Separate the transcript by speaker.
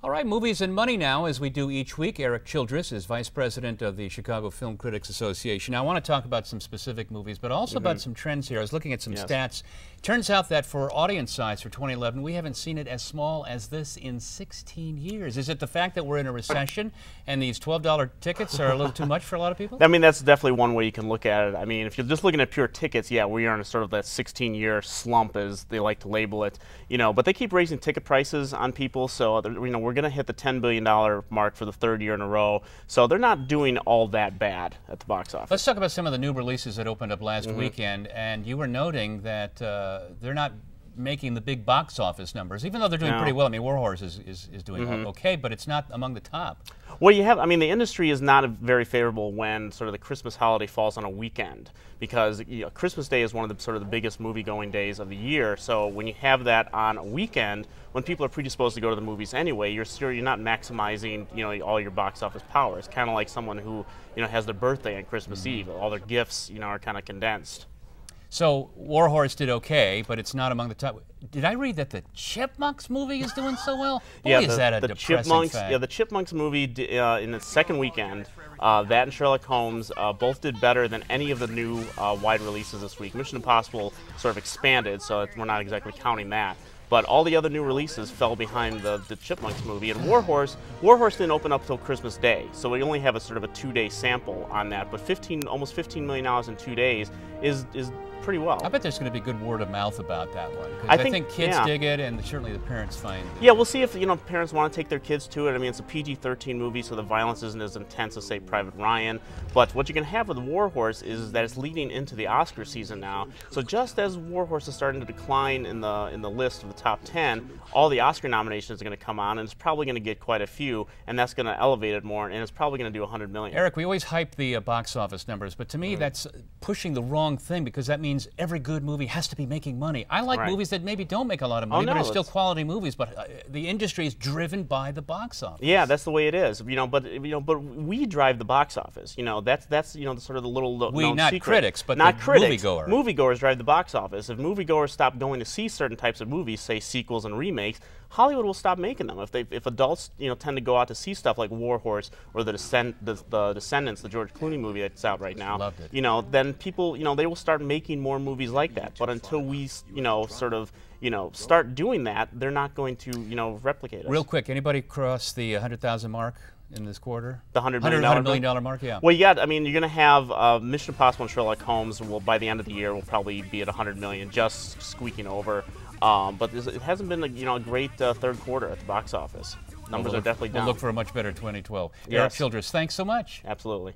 Speaker 1: All right, movies and money now, as we do each week. Erik Childress is vice president of the Chicago Film Critics Association. Now, I want to talk about some specific movies, but also about some trends here. I was looking at some stats. Turns out that for audience size for 2011, we haven't seen it as small as this in 16 years. Is it the fact that we're in a recession and these $12 tickets are a little too much for a lot of people?
Speaker 2: I mean, that's definitely one way you can look at it. I mean, if you're just looking at pure tickets, yeah, we are in a sort of that 16-year slump, as they like to label it. But they keep raising ticket prices on people, so we're going to hit the $10 billion mark for the third year in a row. So they're not doing all that bad at the box office.
Speaker 1: Let's talk about some of the new releases that opened up last weekend, and you were noting that they're not making the big box office numbers, even though they're doing pretty well. I mean, Warhorse is doing okay, but it's not among the top.
Speaker 2: Well, I mean, the industry is not very favorable when sort of the Christmas holiday falls on a weekend, because Christmas Day is one of the sort of the biggest movie-going days of the year. So when you have that on a weekend, when people are predisposed to go to the movies anyway, you're not maximizing all your box office power. It's kind of like someone who has their birthday on Christmas Eve. All their gifts are kind of condensed.
Speaker 1: So Warhorse did okay, but it's not among the top. Did I read that the Chipmunks movie is doing so well? Boy, is that a depressing fact.
Speaker 2: Yeah, the Chipmunks movie in its second weekend, that and Sherlock Holmes both did better than any of the new wide releases this week. Mission Impossible sort of expanded, so we're not exactly counting that. But all the other new releases fell behind the Chipmunks movie. And Warhorse didn't open up till Christmas Day, so we only have a sort of a 2-day sample on that. But almost $15 million in 2 days is pretty well.
Speaker 1: I bet there's going to be good word of mouth about that one. I think kids dig it, and certainly the parents find it.
Speaker 2: Yeah, we'll see if parents want to take their kids to it. I mean, it's a PG-13 movie, so the violence isn't as intense as, say, Private Ryan. But what you're going to have with Warhorse is that it's leading into the Oscar season now. So just as Warhorse is starting to decline in the list of the top 10, all the Oscar nominations are going to come on, and it's probably going to get quite a few, and that's going to elevate it more, and it's probably going to do $100 million.
Speaker 1: Erik, we always hype the box office numbers, but to me that's pushing the wrong thing, because that means every good movie has to be making money. I like movies that maybe don't make a lot of money, but are still quality movies. But the industry is driven by the box office.
Speaker 2: Yeah, that's the way it is. But we drive the box office. That's sort of the little known
Speaker 1: not
Speaker 2: secret.
Speaker 1: Critics, but
Speaker 2: not
Speaker 1: the
Speaker 2: critics.
Speaker 1: moviegoer.
Speaker 2: Moviegoers drive the box office. If moviegoers stop going to see certain types of movies, say sequels and remakes, Hollywood will stop making them. If adults tend to go out to see stuff like Warhorse or the Descendants, the George Clooney movie that's out right now,
Speaker 1: loved it.
Speaker 2: Then people they will start making more movies like that. But until we start doing that, they're not going to replicate us.
Speaker 1: Real quick, anybody cross the 100,000 mark in this quarter?
Speaker 2: The $100 million
Speaker 1: mark, yeah.
Speaker 2: Well, yeah. I mean, you're going to have Mission Impossible and Sherlock Holmes. By the end of the year, will probably be at 100 million, just squeaking over. But it hasn't been a great third quarter at the box office. Numbers are definitely down.
Speaker 1: We'll look for a much better 2012. Erik Childress, thanks so much.
Speaker 2: Absolutely.